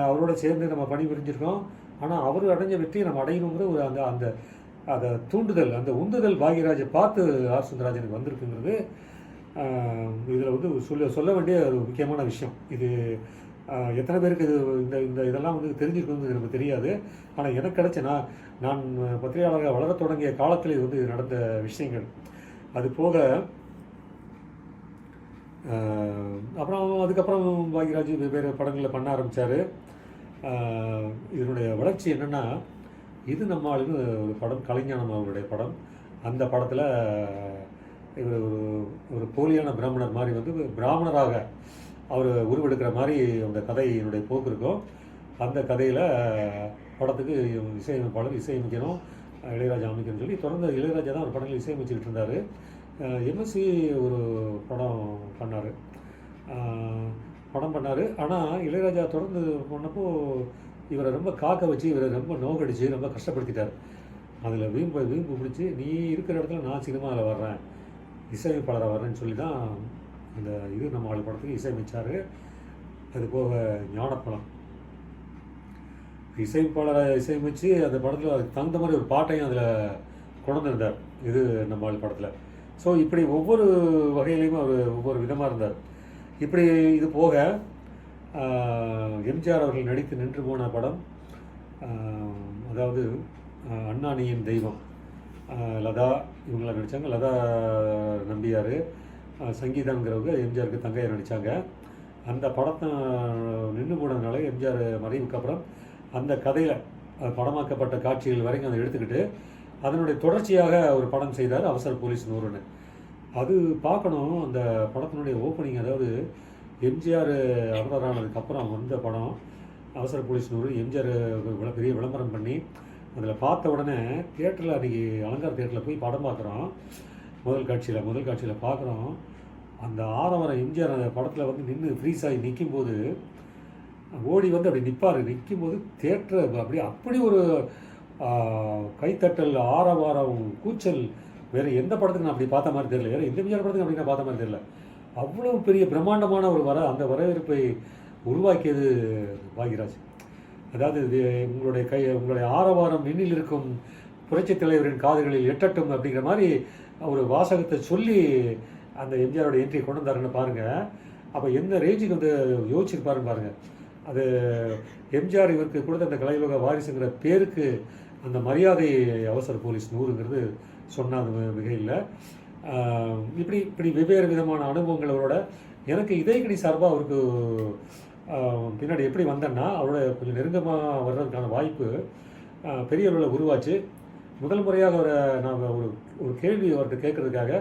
அவரோட சேர்ந்து நம்ம பணிபுரிஞ்சிருக்கோம். ஆனால் அவர் அடைஞ்ச வெற்றியை நம்ம அடையணுங்கிற ஒரு அந்த தூண்டுதல், அந்த உந்துதல் பாக்யராஜை பார்த்து ஆர் சுந்தரராஜனுக்கு வந்திருக்குங்கிறது இதில் வந்து சொல்ல வேண்டிய ஒரு முக்கியமான விஷயம். இது எத்தனை பேருக்கு இதெல்லாம் வந்து தெரிஞ்சிருக்குங்கிறது எனக்கு தெரியாது. ஆனால் எனக்கு கிடைச்ச நான் பத்திரிகையாளராக வளர தொடங்கிய காலத்தில் இது வந்து நடந்த விஷயங்கள். அது போக அதுக்கப்புறம் பாக்யராஜ் வெவ்வேறு படங்களில் பண்ண ஆரம்பித்தார். இதனுடைய வளர்ச்சி என்னென்னா, இது நம்ம ஆளுன்னு ஒரு படம், கலைஞானம் அவருடைய படம். அந்த படத்தில் இவர் ஒரு போலியான பிராமணர் மாதிரி வந்து பிராமணராக அவர் உருவெடுக்கிற மாதிரி அந்த கதையினுடைய போக்கு இருக்கும். அந்த கதையில் படத்துக்கு இசையமைப்பாளர் இசையமைக்கணும், இளையராஜா அமைக்கணும்னு சொல்லி தொடர்ந்து இளையராஜா தான் ஒரு படங்கள் இசையமைச்சுக்கிட்டு இருந்தார். எம்எஸ்சி ஒரு படம் பண்ணார். ஆனால் இளையராஜா தொடர்ந்து பண்ணப்போ இவரை ரொம்ப காக்க வச்சு, இவரை ரொம்ப நோக்கடிச்சு, ரொம்ப கஷ்டப்படுத்திட்டார். அதில் வீம்பு பிடிச்சி, நீ இருக்கிற இடத்துல நான் சினிமாவில் வர்றேன், இசையமைப்பாளராக வர்றேன்னு சொல்லி தான் அந்த இது நம்ம ஆள் படத்துக்கு இசையமைச்சார். அது போக ஞானப்பழம் இசையமைப்பாளரை இசையமைச்சு அந்த படத்தில் அதுக்கு தகுந்த மாதிரி ஒரு பாட்டையும் அதில் கொண்டு இருந்தார், இது நம்ம ஆள் படத்தில். ஸோ இப்படி ஒவ்வொரு வகையிலையும் அவர் ஒவ்வொரு விதமாக இருந்தார். இப்படி இது போக எம்ஜிஆர் அவர்கள் நடித்து நின்று போன படம் அதாவது அண்ணாணியின் தெய்வம், லதா இவங்களாம் நடித்தாங்க. லதா நம்பியார், சங்கீதாங்கிறவங்க எம்ஜிஆருக்கு தங்கையாக நடித்தாங்க. அந்த படத்தை நின்று போனதுனால எம்ஜிஆர் மறைவுக்கு அப்புறம் அந்த கதையில் படமாக்கப்பட்ட காட்சிகள் வரைக்கும் அதை எடுத்துக்கிட்டு அதனுடைய தொடர்ச்சியாக ஒரு படம் செய்தார், அவசர போலீஸ் 100ன்னு. அது பார்க்கணும். அந்த படத்தினுடைய ஓப்பனிங், அதாவது எம்ஜிஆர் அவதாரானதுக்கப்புறம் வந்த படம் அவசர போலீஸ் 100. எம்ஜிஆர் பெரிய விளம்பரம் பண்ணி அதில் பார்த்த உடனே தியேட்டரில் அன்றைக்கி அலங்கார தியேட்டரில் போய் படம் பார்க்குறோம். முதல் காட்சியில் பார்க்குறோம். அந்த ஆரவாரம் எம்ஜிஆர் அந்த படத்தில் வந்து நின்று ஃப்ரீஸ் ஆகி நிற்கும்போது ஓடி வந்து அப்படி நிற்கும்போது தியேட்டர் அப்படி ஒரு கைத்தட்டல், ஆரவாரம், கூச்சல் வேறு எந்த படத்துக்கு நான் அப்படி பார்த்த மாதிரி தெரியல. வேறு எந்த எம்ஜிஆர் படத்துக்கு அப்படி நான் பார்த்த மாதிரி தெரியல. அவ்வளோ பெரிய பிரம்மாண்டமான அந்த வரவேற்பை உருவாக்கியது பாக்யராஜ். அதாவது உங்களுடைய ஆரவாரம் விண்ணில் இருக்கும் புரட்சித் தலைவரின் காதுகளில் எட்டட்டும் அப்படிங்கிற மாதிரி ஒரு வாசகத்தை சொல்லி அந்த எம்ஜிஆரோட என்ட்ரி கொண்டு வந்தாருன்னு பாருங்கள். அப்போ எந்த ரேஞ்சுக்கு வந்து யோசிச்சிருப்பாருன்னு பாருங்கள். அது எம்ஜிஆர் இவருக்கு கொடுத்த அந்த கலையுலக வாரிசுங்கிற பேருக்கு அந்த மரியாதை அவசர போலீஸ் 100ங்கிறது சொன்னால் அது மிக இல்லை. இப்படி வெவ்வேறு விதமான அனுபவங்களோட எனக்கு இதயக்கணி சார்பாக அவருக்கு பின்னாடி எப்படி வந்தேன்னா, அவரோட கொஞ்சம் நெருக்கமாக வர்றதுக்கான வாய்ப்பு பெரிய அளவில் உருவாச்சு. முதல் முறையாக நான் ஒரு கேள்வி அவர்கிட்ட கேட்குறதுக்காக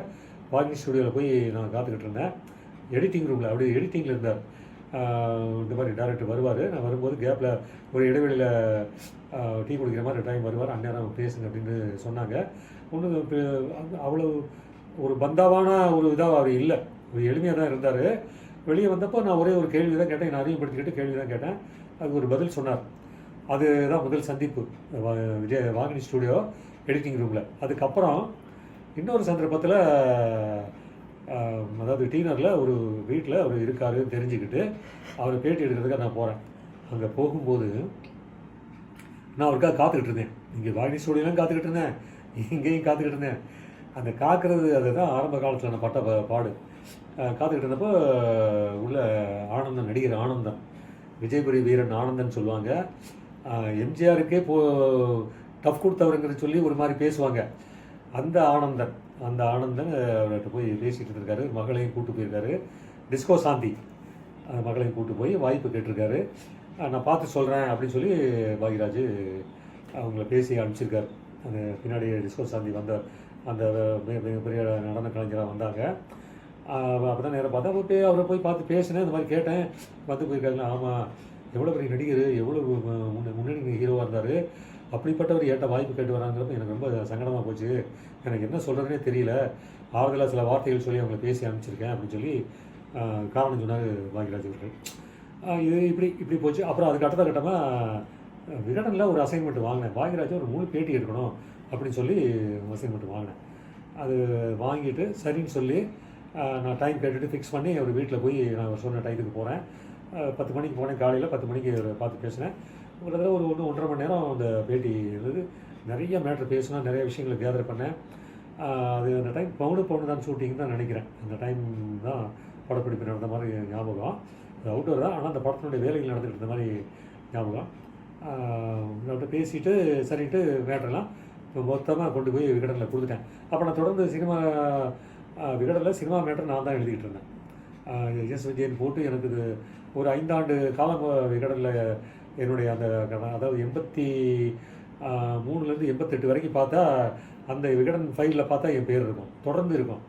வாகினி ஸ்டுடியோவில் போய் நான் காத்துக்கிட்டு இருந்தேன். எடிட்டிங் ரூமில் அப்படி எடிட்டிங்கில் இருந்தார். இந்த மாதிரி டேரக்டர் வருவார். நான் வரும்போது கேப்பில் ஒரு இடைவெளியில் டீ குடிக்கிற மாதிரி டைம் வருவார். அந்நேரம் பேசுங்க அப்படின்னு சொன்னாங்க. ஒன்றும் அவ்வளோ ஒரு பந்தாவான ஒரு இதாக அவர் இல்லை, ஒரு எளிமையாக தான் இருந்தார். வெளியே வந்தப்போ நான் ஒரே ஒரு கேள்வி தான் கேட்டேன், என்னை அறிமுகப்படுத்திக்கிட்டு கேள்வி தான் கேட்டேன். அதுக்கு ஒரு பதில் சொன்னார். அதுதான் முதல் சந்திப்பு வாகினி ஸ்டுடியோ எடிட்டிங் ரூமில். அதுக்கப்புறம் இன்னொரு சந்தர்ப்பத்தில் அதாவது டீனரில் ஒரு வீட்டில் அவர் இருக்காருன்னு தெரிஞ்சுக்கிட்டு அவரை பேட்டி எடுக்கிறதுக்காக நான் போகிறேன். அங்கே போகும்போது நான் அவருக்காக காத்துக்கிட்டு இருந்தேன். இங்கே வாகினி ஸ்டுடியோலாம் காத்துக்கிட்டு இருந்தேன், இங்கேயும் காத்துக்கிட்டு இருந்தேன். அந்த காக்கிறது அதுதான் ஆரம்ப காலத்தில் நான் பட்ட பாடு. காத்துக்கிட்டு இருந்தப்போ உள்ள ஆனந்தன், நடிகர் ஆனந்தன், விஜயபுரி வீரன் ஆனந்தன் சொல்லுவாங்க. எம்ஜிஆருக்கே டஃப் கொடுத்தவருங்கிற சொல்லி ஒரு மாதிரி பேசுவாங்க. அந்த ஆனந்தன் அவர்கிட்ட போய் பேசிகிட்டு இருந்திருக்காரு. மகளையும் கூப்பிட்டு போயிருக்காரு. டிஸ்கோ சாந்தி மகளையும் கூப்பிட்டு போய் வாய்ப்பு கேட்டிருக்காரு. நான் பார்த்து சொல்கிறேன் அப்படின்னு சொல்லி பாக்யராஜ் அவங்கள பேசி அனுப்பிச்சிருக்காரு. அந்த பின்னாடி டிஸ்கோ சாந்தி வந்த அந்த மிகப்பெரிய நடன கலைஞராக வந்தாங்க. அப்போ தான் நேராக பார்த்தா அவரை போய் பார்த்து பேசினேன். இந்த மாதிரி கேட்டேன், வந்து போயிருக்காங்க. ஆமாம், எவ்வளோ பெரிய நடிகர், எவ்வளோ முன்னணி ஹீரோவாக இருந்தார், அப்படிப்பட்டவர் ஏன்ட்ட வாய்ப்பு கேட்டு வராங்கிறப்ப எனக்கு ரொம்ப சங்கடமாக போச்சு. எனக்கு என்ன சொல்கிறதுனே தெரியல. ஆறுதலாக சில வார்த்தைகள் சொல்லி அவங்களை பேசி அனுப்பிச்சிருக்கேன் அப்படின்னு சொல்லி காரணம் சொன்னார் பாக்யராஜ் அவர்கள். இது இப்படி போச்சு. அப்புறம் அதுக்கு அடுத்த கட்டமாக விகடனில் ஒரு அசைன்மெண்ட் வாங்கினேன். பாக்யராஜ் ஒரு 3 பேட்டி எடுக்கணும் அப்படின்னு சொல்லி அசைன்மெண்ட் வாங்கினேன். அது வாங்கிட்டு சரின்னு சொல்லி நான் டைம் கேட்டுட்டு ஃபிக்ஸ் பண்ணி அவர் வீட்டில் போய் நான் சொன்ன டைத்துக்கு போகிறேன். 10 மணிக்கு போனேன். காலையில் 10 மணிக்கு பார்த்து பேசினேன். கிட்டத்தட்ட ஒரு 1.5 மணி நேரம் அந்த பேட்டி இருந்தது. நிறைய மேட்ரு பேசினேன், நிறைய விஷயங்களை கேதர் பண்ணேன். அது அந்த டைம் பவுனு தான் ஷூட்டிங் தான் நினைக்கிறேன். அந்த டைம் தான் படப்பிடிப்பு நடந்த மாதிரி ஞாபகம். அது அவுட்டோர் தான், ஆனால் அந்த படத்தினுடைய வேலைகள் நடந்துகிட்டு இருந்த மாதிரி ஞாபகம். அவர்கிட்ட பேசிவிட்டு சரின்ட்டு மேட்டரெல்லாம் மொத்தமாக கொண்டு போய் விகடனில் கொடுத்துட்டேன். அப்போ நான் தொடர்ந்து விகடனில் சினிமா மேட்டர் நான் தான் எழுதிக்கிட்டு இருந்தேன். எஸ் விஜயன் போட்டு எனக்கு இது ஒரு 5 ஆண்டு காலம் விகடனில் என்னுடைய அந்த அதாவது 83லேருந்து 88 வரைக்கும் பார்த்தா அந்த விகடன் ஃபைலில் பார்த்தா என் பேர் இருக்கும், தொடர்ந்து இருக்கும்.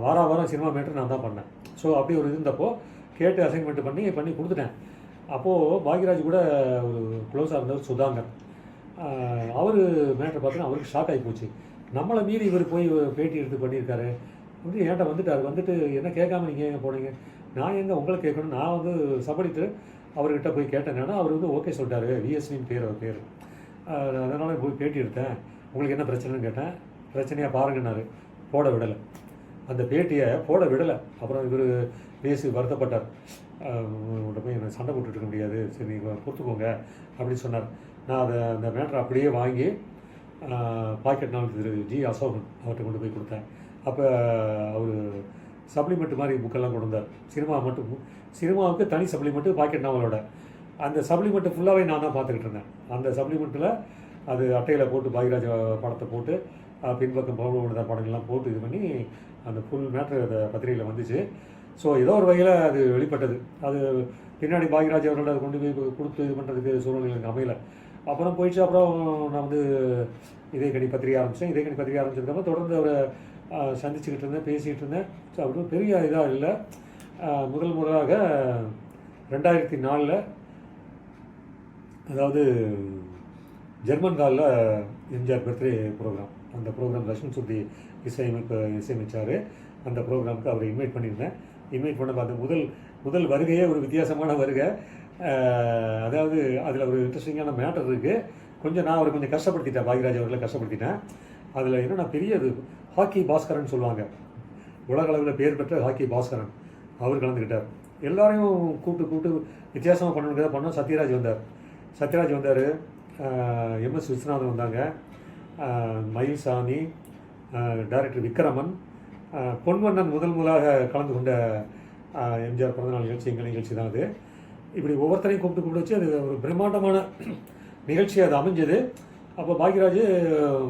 வாரம் சினிமா மேட்டர் நான் தான் பண்ணேன். ஸோ அப்படி ஒரு இருந்தப்போ கேட்டு அசைன்மெண்ட் பண்ணி கொடுத்துட்டேன். அப்போது பாக்யராஜ் கூட ஒரு க்ளோஸாக இருந்தவர் சுதாகர். அவர் மேட்டர் பார்த்தோன்னா அவருக்கு ஷாக் ஆகி போச்சு. நம்மளை மீறி இவர் போய் பேட்டி எடுத்து பண்ணியிருக்காரு. என்கிட்ட வந்துட்டு என்ன கேட்காம நீங்கள் எங்கே போனீங்க? நான் எங்கே உங்களை கேட்கணும்? நான் வந்து சபடிட்டு அவர்கிட்ட போய் கேட்டேன்னா அவர் வந்து ஓகே சொல்லிட்டாரு. விஎஸ்வின்னு அவர் பேர். அதனால் போய் பேட்டி எடுத்தேன். உங்களுக்கு என்ன பிரச்சனைன்னு கேட்டேன். பிரச்சனையாக பாருங்கன்னாரு. போட விடலை, அந்த பேட்டியை போட விடலை. அப்புறம் இவர் பேசி வருத்தப்பட்டார். உங்கள்கிட்ட போய் எனக்கு சண்டை போட்டுட்டு இருக்க முடியாது, சரி நீங்கள் பொறுத்துக்கோங்க அப்படின்னு சொன்னார். நான் அந்த மேட்டரை அப்படியே வாங்கி பாக்கெட் நாள் திரு ஜி அசோகன் அவர்கிட்ட கொண்டு போய் கொடுத்தேன். அப்போ அவர் சப்ளிமெண்ட் மாதிரி புக்கெல்லாம் கொண்டு வந்தார். சினிமாவுக்கு தனி சப்ளிமெண்ட்டு பாக்கெட் நாவலோட. அந்த சப்ளிமெண்ட்டு ஃபுல்லாகவே நான் தான் பார்த்துக்கிட்டு இருந்தேன். அந்த சப்ளிமெண்ட்டில் அது அட்டையில் போட்டு பாக்யராஜ் படத்தை போட்டு பின்பக்கம் பவுனோட படங்கள்லாம் போட்டு இது பண்ணி அந்த ஃபுல் மேட்ரு அந்த பத்திரிகையில் வந்துச்சு. ஸோ ஏதோ ஒரு வகையில் அது வெளிப்பட்டது. அது பின்னாடி பாக்யராஜ் அவர்கள் அதை கொண்டு போய் கொடுத்து இது பண்ணுறதுக்கு சூழ்நிலை எனக்கு அமையலை. அப்புறம் போயிடுச்சு. அப்புறம் நான் வந்து இதயக்கனி பத்திரிகை ஆரம்பித்தேன். இதயக்கனி பத்திரிகை ஆரம்பிச்சதுக்கப்புறம் தொடர்ந்து அவரை சந்திச்சுக்கிட்டு இருந்தேன், பேசிக்கிட்டு இருந்தேன். ஸோ அவரும் பெரிய இதாக இல்லை. முதலாக 2004 அதாவது ஜெர்மன் காலில் எம்ஜிஆர் பர்த்டே ப்ரோக்ராம், அந்த ப்ரோக்ராம் லட்சுமி சுத்தி இசையமைச்சார். அந்த ப்ரோக்ராமுக்கு அவரை இன்வைட் பண்ணியிருந்தேன். இன்வைட் பண்ண பார்த்து முதல் வருகையே ஒரு வித்தியாசமான வருகை. அதாவது அதில் ஒரு இன்ட்ரெஸ்டிங்கான மேட்டர் இருக்குது. நான் அவரை கொஞ்சம் கஷ்டப்படுத்திட்டேன், பாக்யராஜ் அவர்களை கஷ்டப்படுத்திட்டேன். அதில் என்னென்னா பெரியது ஹாக்கி பாஸ்கரன் சொல்லுவாங்க, உலக அளவில் பேர் பெற்ற ஹாக்கி பாஸ்கரன் அவர் கலந்துக்கிட்டார். எல்லாரையும் கூப்பிட்டு வித்தியாசமாக பண்ணோம். சத்யராஜ் வந்தார், MS விஸ்வநாதன் வந்தாங்க, மயில்சாமி, டைரக்டர் விக்ரமன், பொன்வண்ணன் முதலாக கலந்து கொண்ட எம்ஜிஆர் பிறந்தநாள் நிகழ்ச்சி எங்கள் நிகழ்ச்சி தான் அது. இப்படி ஒவ்வொருத்தரையும் கூப்பிட்டு வச்சு அது ஒரு பிரம்மாண்டமான நிகழ்ச்சி அது அமைஞ்சது. அப்போ பாக்யராஜ்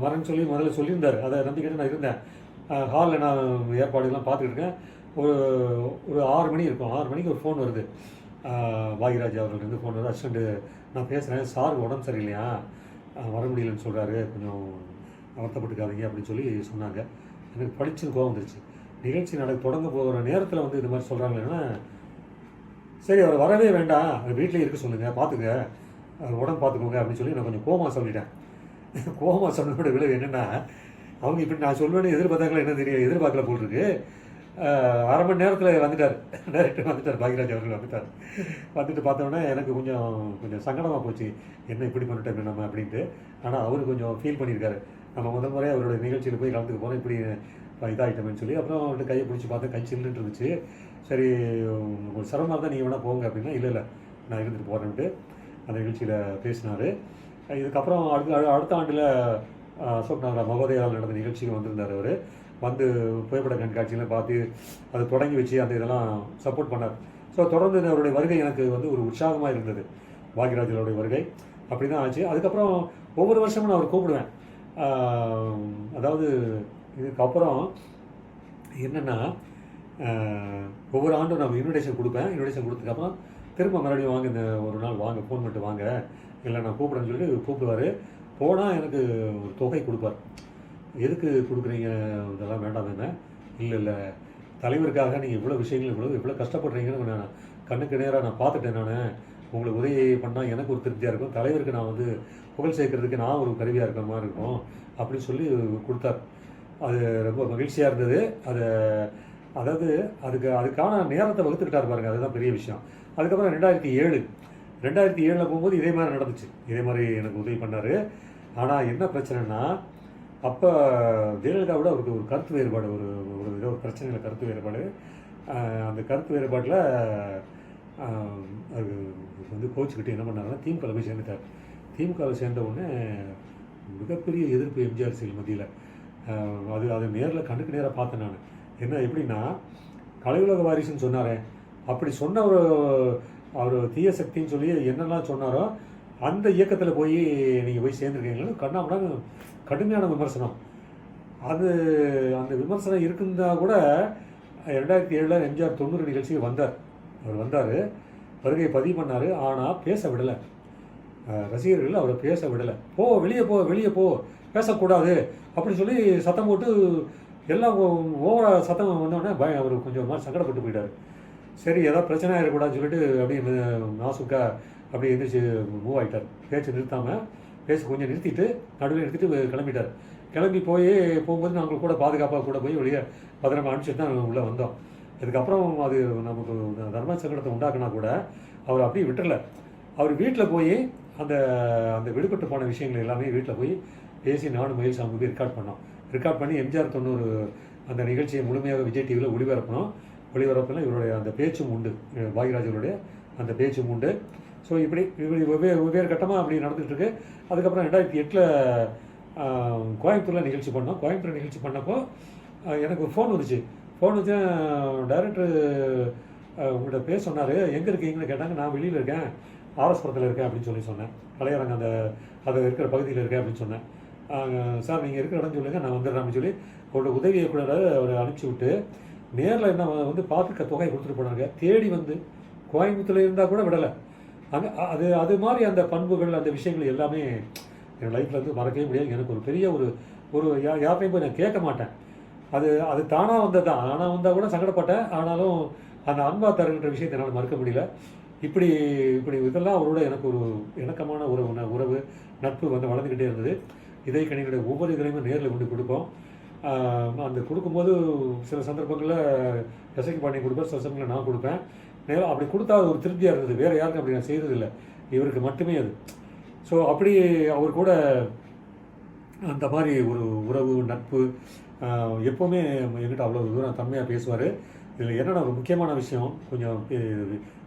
வரேன்னு சொல்லி முதல்ல சொல்லியிருந்தார். அதை நம்பிக்கிட்டு நான் இருந்தேன். ஹாலில் நான் ஏற்பாடுகள்லாம் பார்த்துக்கிட்டு இருக்கேன். ஒரு 6 மணி இருக்கும். 6 மணிக்கு ஒரு ஃபோன் வருது. பாக்யராஜ் அவர்கள்லேருந்து ஃபோன் வருது. அசிஸ்டண்ட்டு நான் பேசுகிறேன், சார் உடம்பு சரியில்லையா, வர முடியலன்னு சொல்கிறாரு, கொஞ்சம் வருத்தப்பட்டுக்காதீங்க அப்படின்னு சொல்லி சொன்னாங்க. எனக்கு படிச்சுன்னு கோவம் வந்துருச்சு. நிகழ்ச்சி தொடங்க போகிற நேரத்தில் வந்து இது மாதிரி சொல்கிறாங்களேன்னா, சரி அவர் வரவே வேண்டாம், வீட்டிலே இருக்க சொல்லுங்கள், பார்த்துங்க, அவர் உடம்பு பார்த்துக்கோங்க அப்படின்னு சொல்லி நான் கொஞ்சம் கோமா சொல்லிட்டேன். கோமா சொன்னதோட விளைவு என்னென்னா, அவங்க இப்படி நான் சொல்லுவேன்னு எதிர்பார்த்தாங்களா என்ன தெரியும், எதிர்பார்க்கல போட்டிருக்கு. அரை மணி நேரத்தில் வந்துட்டார், டைரக்டர் வந்துட்டார், பாக்யராஜ் அவர்கள் வந்துட்டு பார்த்தோன்னே எனக்கு கொஞ்சம் சங்கடமாக போச்சு, என்ன இப்படி பண்ணிட்டோம் நம்ம அப்படின்ட்டு. ஆனால் அவர் கொஞ்சம் ஃபீல் பண்ணியிருக்காரு, நம்ம முதல் முறையாக அவருடைய நிகழ்ச்சியில் போய் கலந்துக்க போகிறோம், இப்படி இதாகிட்டோமேன்னு சொல்லி. அப்புறம் அவர்கிட்ட கையை பிடிச்சி பார்த்தேன், கை சில்லுன்னு இருந்துச்சு. சரி உங்களுக்கு சிரமமாக தான் நீங்கள் வேணால் போங்க அப்படின்னா, இல்லை நான் இருந்துட்டு போகிறேன்ட்டு அந்த நிகழ்ச்சியில் பேசினார். இதுக்கப்புறம் அடுத்த ஆண்டில் அசோக் நகர் மகோதயாவில் நடந்த நிகழ்ச்சிக்கு வந்திருந்தார். அவர் வந்து புகைப்பட கண்காட்சியெலாம் பார்த்து அதை தொடங்கி வச்சு அந்த இதெல்லாம் சப்போர்ட் பண்ணார். ஸோ தொடர்ந்து அவருடைய வருகை எனக்கு வந்து ஒரு உற்சாகமாக இருந்தது. பாக்யராஜனுடைய வருகை அப்படி தான் ஆச்சு. அதுக்கப்புறம் ஒவ்வொரு வருஷமும் நான் அவர் கூப்பிடுவேன். அதாவது இதுக்கப்புறம் என்னென்னா, ஒவ்வொரு ஆண்டும் நான் இன்விடேஷன் கொடுப்பேன். இன்விடேஷன் கொடுத்ததுக்கப்புறம் திரும்ப மறுபடியும் வாங்க, இந்த ஒரு நாள் வாங்க, ஃபோன் பண்ணிட்டு வாங்க, இல்லை நான் கூப்பிடுறேன்னு சொல்லிட்டு கூப்பிடுவார். போனால் எனக்கு ஒரு தொகை கொடுப்பார். எதுக்கு கொடுக்குறீங்க, இதெல்லாம் வேண்டாம் தானே, இல்லை தலைவருக்காக நீங்கள் இவ்வளோ விஷயங்கள் இவ்வளோ கஷ்டப்படுறீங்கன்னு நான் கண்ணுக்கு நேராக நான் பார்த்துட்டேன். நான் உங்களுக்கு உதவி பண்ணால் எனக்கு ஒரு திருப்தியாக இருக்கும், தலைவருக்கு நான் வந்து புகழ் சேர்க்கறதுக்கு நான் ஒரு கருவியாக இருக்கிற மாதிரி இருக்கும் அப்படின்னு சொல்லி கொடுத்தார். அது ரொம்ப மகிழ்ச்சியாக இருந்தது. அதாவது அதுக்கான நேரத்தை வகுத்துக்கிட்டார் பாருங்கள், அதுதான் பெரிய விஷயம். அதுக்கப்புறம் 2007 போகும்போது இதே மாதிரி நடந்துச்சு. இதே மாதிரி எனக்கு உதவி பண்ணார். ஆனால் என்ன பிரச்சனைனா, அப்போ ஜெயலலிதாவோட அவருக்கு ஒரு கருத்து வேறுபாடு, ஏதோ ஒரு பிரச்சனையில் கருத்து வேறுபாடு. அந்த கருத்து வேறுபாட்டில் அது வந்து கோச்சுக்கிட்டு என்ன பண்ணாருன்னா, திமுகவில் போய் சேர்ந்துட்டார். திமுகவில் சேர்ந்த உடனே மிகப்பெரிய எதிர்ப்பு எம்ஜிஆர் செயல் மத்தியில். அது நேரில் கண்ணுக்கு நேராக பார்த்தேன் நான். என்ன எப்படின்னா, கலையுலக வாரிசுன்னு சொன்னாரே, அப்படி சொன்ன அவர் தீய சக்தின்னு சொல்லி என்னெல்லாம் சொன்னாரோ அந்த இயக்கத்தில் போய் நீங்கள் போய் சேர்ந்துருக்கீங்கன்னு கண்ணாமண்ணா கடுமையான விமர்சனம். அந்த விமர்சனம் இருக்குந்தா கூட 2007 எம்ஜிஆர் 90 நிகழ்ச்சிக்கு அவர் வந்தார், வருகையை பதிவு பண்ணார். ஆனால் பேச விடலை, ரசிகர்கள் அவரை பேச விடலை. வெளியே போ பேசக்கூடாது அப்படின்னு சொல்லி சத்தம் போட்டு எல்லாம் ஓவராக சத்தம் வந்தோடனே அவர் கொஞ்சம் மாதிரி சங்கடப்பட்டு போயிட்டார். சரி ஏதாவது பிரச்சனை ஆகிடக்கூடாதுன்னு சொல்லிட்டு அப்படியே நாசுக்கா அப்படியே எந்திரிச்சு மூவ் ஆகிட்டார். பேச்சு கொஞ்சம் நிறுத்திட்டு நடுவில் நிறுத்திட்டு கிளம்பிட்டார். கிளம்பி போகும்போது நாங்கள் கூட பாதுகாப்பாக கூட போய் வெளியே பத்திரமா அனுப்பிச்சிட்டு தான் உள்ளே வந்தோம். அதுக்கப்புறம் அது நமக்கு தர்ம சங்கடத்தை உண்டாக்குனா கூட அவர் அப்படியே விட்டுறல. அவர் வீட்டில் போய் அந்த விடுபட்டு போன விஷயங்கள் எல்லாமே வீட்டில் போய் பேசி நானும் மயில்சாமி போய் ரெக்கார்ட் பண்ணி எம்ஜிஆர் 90 அந்த நிகழ்ச்சியை முழுமையாக விஜய் டிவியில் ஒளிபரப்பில் இவருடைய அந்த பேச்சும் உண்டு, பாக்யராஜருடைய அந்த பேச்சும் உண்டு. ஸோ இப்படி வெவ்வேறு கட்டமாக அப்படி நடந்துகிட்ருக்கு. அதுக்கப்புறம் 2008 கோயம்புத்தூரில் நிகழ்ச்சி பண்ணோம். கோயம்புத்தூர் நிகழ்ச்சி பண்ணப்போ எனக்கு ஃபோன் வந்துச்சு. டைரக்டர் உங்கள்கிட்ட பேச சொன்னார், எங்கே இருக்கீங்கன்னு கேட்டாங்க. நான் வெளியில் இருக்கேன், ஆர்எஸ்புரத்தில் இருக்கேன் அப்படின்னு சொன்னேன். கலையரங்கம் அது இருக்கிற பகுதியில் இருக்கேன் அப்படின்னு சொன்னேன். சார் நீங்கள் இருக்கிற இடம் சொல்லுங்கள், நான் வந்துடுறேன் அப்படின்னு சொல்லி அவரோட உதவி இயக்குனரை அவரை அனுப்பிச்சி விட்டு நேரில் என்ன வந்து பார்த்துக்க தொகையை கொடுத்துட்டு போனாங்க. தேடி வந்து கோயம்புத்தூரில் இருந்தால் கூட விடலை. அங்கே அது மாதிரி அந்த பண்புகள், அந்த விஷயங்கள் எல்லாமே என் லைஃப்பில் வந்து மறக்கவே முடியாது. எனக்கு ஒரு பெரிய ஒரு யார்ட்டையும் போய் நான் கேட்க மாட்டேன். அது தானாக வந்தது தான். ஆனால் வந்தால் கூட சங்கடப்பட்டேன். ஆனாலும் அந்த அன்பா தருகின்ற விஷயத்தை என்னால் மறக்க முடியல. இப்படி இதெல்லாம் அவரோட எனக்கு ஒரு இணக்கமான உறவு நட்பு வந்து வளர்ந்துக்கிட்டே இருந்தது. இதை கணிகளுடைய ஒவ்வொரு இதுலையுமே நேரில் கொண்டு கொடுப்போம். அந்த கொடுக்கும்போது சில சந்தர்ப்பங்களில் எசைக்கு பாண்டியை கொடுப்பேன், சில சமயங்களில் நான் கொடுப்பேன். நேரம் அப்படி கொடுத்தா ஒரு திருப்தியாக இருந்தது. வேறு யாருக்கும் அப்படி நான் செய்ததில்லை, இவருக்கு மட்டுமே அது. ஸோ அப்படி அவர் கூட அந்த மாதிரி ஒரு உறவு நட்பு எப்போவுமே என்கிட்ட அவ்வளோ தூரம் தன்மையாக பேசுவார். இதில் என்னென்னா ஒரு முக்கியமான விஷயம், கொஞ்சம்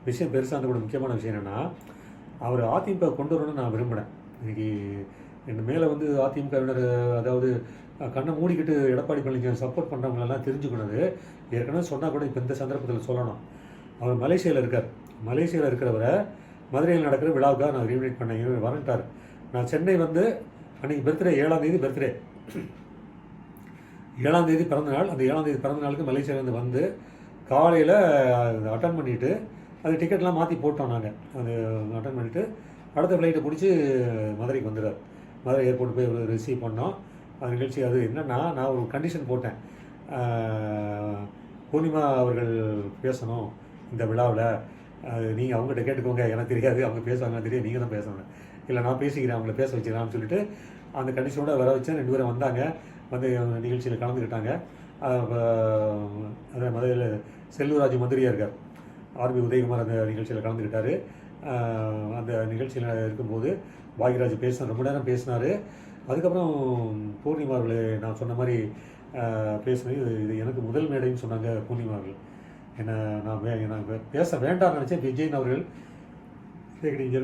விஷயம் பெருசாக இருந்த கூட முக்கியமான விஷயம் என்னென்னா, அவர் அதிமுக கொண்டு வரணும்னு நான் விரும்பினேன். இன்றைக்கி என் மேலே வந்து அதிமுகவினர், அதாவது கண்ணை மூடிக்கிட்டு எடப்பாடி பழனிசாமி சப்போர்ட் பண்ணுறவங்களெல்லாம் தெரிஞ்சுக்கணுது. ஏற்கனவே சொன்னால் கூட இப்போ இந்த சந்தர்ப்பத்தில் சொல்லணும். அவர் மலேசியாவில் இருக்கார். மலேசியாவில் இருக்கிறவரை மதுரையில் நடக்கிற விழாவுக்காக நான் ரீமினேட் பண்ணேன். வரட்டார். நான் சென்னை வந்து அன்றைக்கி பர்த்டே 7ஆம் தேதி பர்த்டே, 7ஆம் தேதி பிறந்தநாள். அந்த 7ஆம் தேதி பிறந்த நாளுக்கு மலேசியாவிலேருந்து வந்து காலையில் அட்டன் பண்ணிவிட்டு அது டிக்கெட்லாம் மாற்றி போட்டோம். நாங்கள் அது அட்டன் பண்ணிவிட்டு அடுத்த ஃப்ளைட்டை பிடிச்சி மதுரைக்கு வந்துடுறார். மதுரை ஏர்போர்ட் போய் ஒரு ரிசீவ் பண்ணோம். அந்த நிகழ்ச்சி அது என்னென்னா, நான் ஒரு கண்டிஷன் போட்டேன். பூர்ணிமா அவர்கள் பேசணும் இந்த விழாவில், நீங்கள் அவங்ககிட்ட கேட்டுக்கோங்க, எனக்கு தெரியாது, அவங்க பேசுவாங்க தெரியாது, நீங்கள் தான் பேசணும், இல்லை நான் பேசிக்கிறேன், அவங்கள பேச வச்சுக்கலாம்னு சொல்லிட்டு அந்த கண்டிஷனோட வர வச்சேன். 2 பேரும் வந்தாங்க, வந்து நிகழ்ச்சியில் கலந்துக்கிட்டாங்க. அதே மதுரையில் செல்லூராஜ் மந்திரியாக இருக்கார், ஆர்பி உதயகுமார் அந்த நிகழ்ச்சியில் கலந்துக்கிட்டார். அந்த நிகழ்ச்சியில் இருக்கும்போது பாக்யராஜ் ரொம்ப நேரம் பேசினார். அதுக்கப்புறம் பூர்ணிமா அவர்கள் நான் சொன்ன மாதிரி பேசினது இது எனக்கு முதல் மேடைன்னு சொன்னாங்க. பூர்ணிமா அவர்கள் நான் பேச வேண்டாம்னு நினச்சேன். விஜயன் அவர்கள்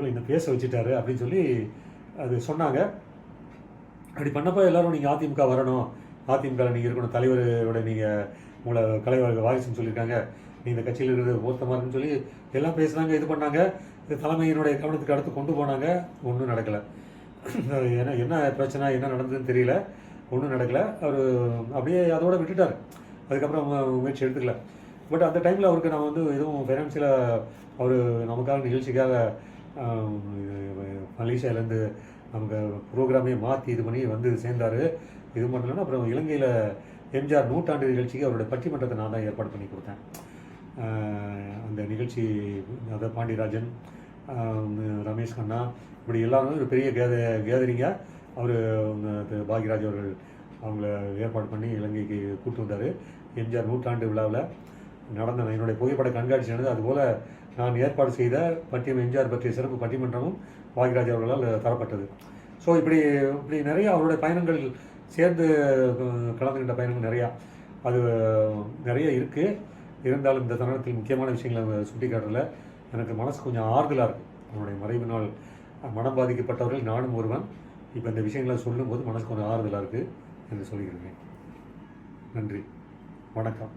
என்னை பேச வச்சுட்டாரு அப்படின்னு சொல்லி அது சொன்னாங்க. அப்படி பண்ணப்போ எல்லோரும் நீங்கள் அதிமுக வரணும், அதிமுகவில் நீங்கள் இருக்கணும், தலைவரோட நீங்கள் உங்களை கலைவர் வாரிசுன்னு சொல்லியிருக்காங்க, நீங்கள் இந்த கட்சியில் இருக்கிறது பொருத்தமாக இருக்குன்னு சொல்லி எல்லாம் பேசுனாங்க, இது பண்ணாங்க. இது தலைமையினுடைய கவனத்துக்கு அடுத்து கொண்டு போனாங்க. ஒன்றும் நடக்கலை. என்ன பிரச்சனை, என்ன நடந்ததுன்னு தெரியல, ஒன்றும் நடக்கலை. அவர் அப்படியே அதோடு விட்டுட்டார். அதுக்கப்புறம் முயற்சி எடுத்துக்கல. பட் அந்த டைமில் அவருக்கு நான் வந்து எதுவும் ஃபைனான்சியலாக அவர் நமக்காக நிகழ்ச்சிக்காக மலேசியாவிலேருந்து நமக்கு ப்ரோக்ராமே மாற்றி இது பண்ணி வந்து சேர்ந்தார். இது பண்ணலன்னா அப்புறம் இலங்கையில் எம்ஜிஆர் 100ஆண்டு நிகழ்ச்சிக்கு அவருடைய பட்டிமன்றத்தை நான் தான் ஏற்பாடு பண்ணி கொடுத்தேன். அந்த நிகழ்ச்சி அதாவது பாண்டியராஜன், ரமேஷ் கண்ணா, இப்படி எல்லாருமே ஒரு பெரிய கேதரிங்காக அவர் பாக்யராஜ் அவர்கள் அவங்கள ஏற்பாடு பண்ணி இலங்கைக்கு கூப்பிட்டு வந்தார். எம்ஜிஆர் 100ஆண்டு விழாவில் நடந்த என்னுடைய புகைப்பட கண்காட்சி நடந்தது. அதுபோல் நான் ஏற்பாடு செய்த எம்ஜிஆர் பற்றிய சிறப்பு பட்டிமன்றமும் பாக்யராஜ் அவர்களால் தரப்பட்டது. ஸோ இப்படி நிறையா அவருடைய பயணங்கள் சேர்ந்து கலந்துக்கிட்ட பயணங்கள் அது நிறைய இருக்குது. இருந்தாலும் இந்த தருணத்தில் முக்கியமான விஷயங்களை சுட்டி காட்டல எனக்கு மனசு கொஞ்சம் ஆறுதலாக இருக்குது. அவனுடைய மறைவினால் மனம் பாதிக்கப்பட்டவர்கள் நானும் ஒருவன். இப்போ இந்த விஷயங்களை சொல்லும்போது மனசு கொஞ்சம் ஆறுதலாக இருக்குது என்று சொல்லிக்கிறேன். நன்றி, வணக்கம்.